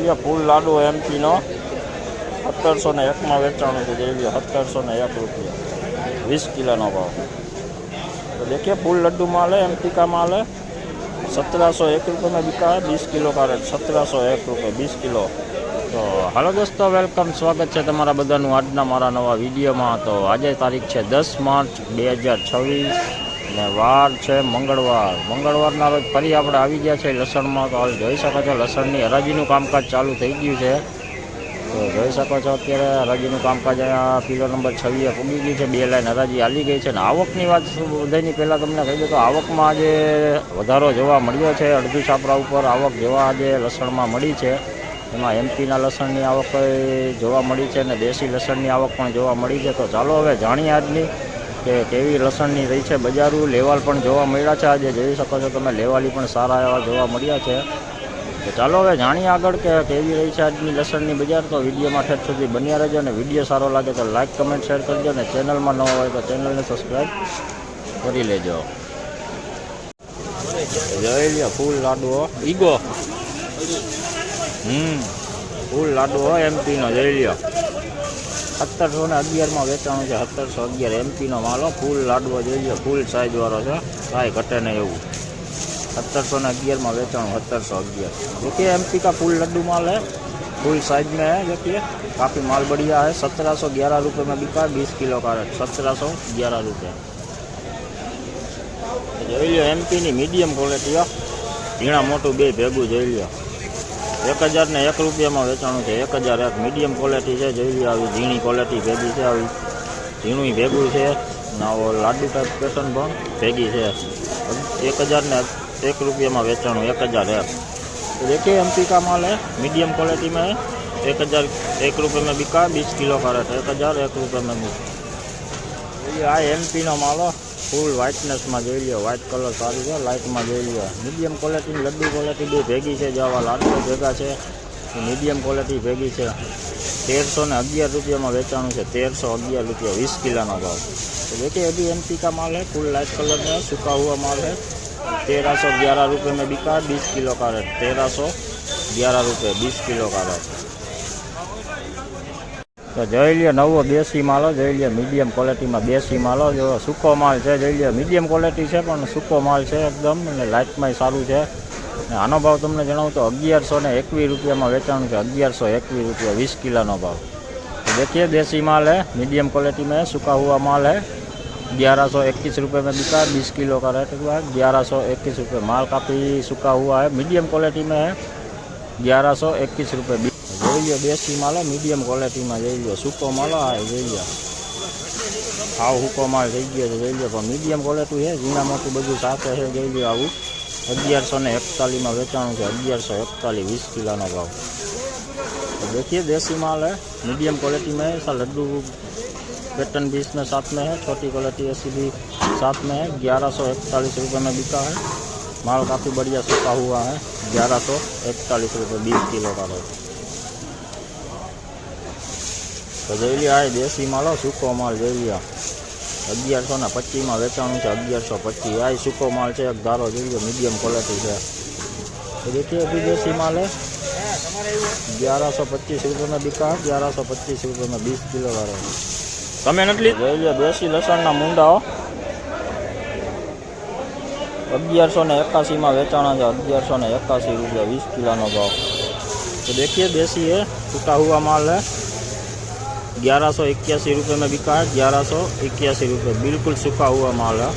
लीजिए फूल लाडू MP no 1701 में वेचाणु है। જોઈ લો 1701 रुपया 20 किलो नो भाव। तो देखिए फूल लड्डू माल है, एमपी का माल है। 1701 रुपये में बिका है 20 किलो का रेट 1701 रुपये 20 किलो। तो हेलो दोस्तों, वेलकम, स्वागत है तमारा बधाનું આજના મારા નવા વિડીયોમાં। तो આજે તારીખ છે 10 માર્ચ 2026 ને વાર છે મંગળવારના રોજ ફરી આપણે આવી ગયા છે લસણમાં। તો હાલ જોઈ શકો છો લસણની હરાજીનું કામકાજ ચાલુ થઈ ગયું છે। તો જોઈ શકો છો અત્યારે હરાજીનું કામકાજ અહીંયા કિલો નંબર 26 પૂગી ગયું છે। 2 લાઈન હરાજી હાલી ગઈ છે। ને આવકની વાત બધાની પહેલાં તમને કહી દઉં તો આવકમાં આજે વધારો જોવા મળ્યો છે। અડધું છાપરા ઉપર આવક જોવા આજે લસણમાં મળી છે। એમાં એમપીના લસણની આવક જોવા મળી છે અને દેશી લસણની આવક પણ જોવા મળી છે। તો ચાલો હવે જાણીએ આજની કે કેવી લસણની રહી છે બજારું। લેવાલ પણ જોવા મળ્યા છે આજે, જોઈ શકો છો તમે લેવાલી પણ સારા એવા જોવા મળ્યા છે। તો ચાલો હવે જાણીએ આગળ કે કેવી રહી છે આજની લસણની બજાર। તો વિડીયોમાં ઠેઠ સુધી બન્યા રહેજો અને વિડીયો સારો લાગે તો લાઇક કમેન્ટ શેર કરજો અને ચેનલમાં નવા હોય તો ચેનલને સબસ્ક્રાઈબ કરી લેજો। જોઈ લ્યો ફૂલ લાડવો ઈગો ફૂલ લાડવો એમપીનો જોઈ લ્યો 1711 में वेचाणु है। 1711 एमपी नो मालो फूल लाडવો જોઈ લો, फूल साइज वाળો છે, કાંઈ ઘટે નહીં એવું। 1711 में वेचाणु 1711। देखिए एमपी का फूल लड्डू माल है, फुल साइज में है। देखिए काफ़ी माल बढ़िया है। 1711 रुपये में बिका 20 किलो का रेट 1711 रुपये। જોઈ લો एमपी ની मीडियम क्वॉलिटी ઝીણા મોટું બે ભેગું જોઈ લો 1001 रुपया में वेचाणु है। 1001 मीडियम क्वॉलिटी है। જોઈ લો આવી ઝીણી क्वॉलिटी भेगी है, આવી ઝીણું भेगू है ना वो लाडू टाइप पेटर्न पण भेगी है। 1001 रुपया में वेचाणु 1001। तो देखिए एमपी का माल है, मीडियम क्वालिटी में है। 1001 रुपये में बिका 20 किलो का रेट 1001 रुपये में बिका। आ एमपी नो माल फूल व्हाइटनेस में જોઈ લો, व्हाइट कलर सारी है, लाइट में જોઈ લો। मीडियम क्वालिटी लड्डू क्वालिटी भी भेगी है। जवा लाडू भेगा है, मीडियम क्वालिटी भेगी है। 1311 रुपया में वेचाणु है। 1311 रुपया 20 किलो का भाव। तो देखिए अभी एमपी का माल है, फुल लाइट कलर में सूखा हुआ माल है। 1311 रुपये में बिका 20 किलो का रेट 1311 रुपये 20 किलो का रेट। तो જોઈ લો નવો દેશી માલો જોઈ લો, મીડિયમ ક્વોલિટીમાં દેશી માલો જો સૂકો માલ છે। જોઈ લો મીડિયમ ક્વોલિટી છે પણ સૂકો માલ છે એકદમ, અને લાઇટમાં સારું છે। અને આનો ભાવ તમને જણાવું તો 1121 रुपया વેચાણું છે। 1121 रुपया 20 किलो भाव। तो देखिए देसी माल है, मीडियम क्वालिटी में सूखा हुआ माल है। 1121 रुपये में बिका 20 किलो का रेट हुआ 1121 रुपये। माल काफ़ी सूखा हुआ है, मीडियम क्वालिटी में है। 1121 रुपये જોઈ લો દેશી માલ મીડિયમ ક્વોલિટીમાં જોઈ લો, સૂકો માલ આ જોઈ લો, હાવ સૂકો માલ થઈ ગયો છે જોઈ લો, પણ મીડિયમ ક્વોલિટી છે, ઝીણા મોટું બધું સાથે છે જોઈ લો। આવું 1141 में वेचाणु है। 1141 20 किलो भाव। तो देखिए देसी माल है, मीडियम क्वालिटी में है। ऐसा लड्डू पैटर्न भी इसमें साथ में है, छोटी क्वालिटी ऐसी भी साथ में है। 1141 रुपये में बिका है। माल काफ़ी बढ़िया सूखा हुआ है। 1141 रुपये 20 किलो का रेट। तो જોઈ લો આ દેશી માલ સૂકો માલ જોઈ લો 1125 में વેચાણું છે। 1125 આ સૂકો માલ છે, એક ધારો જોઈ લો, મીડિયમ ક્વોલિટી છે। तो देखिए अभी देसी माल है 1125 रुपये में बिका 1125 रुपये में 20 किलो का रेट। તમે નટલી જોઈ લો દેશી લસણના મુંડાઓ 1181 में વેચાણા છે। 1181 रुपया 20 किलो भाव। तो देखिए देसी है, सूखा हुआ माल है। 1181 रुपये में बिका है। 1181 रुपये बिल्कुल सूखा हुआ माल है।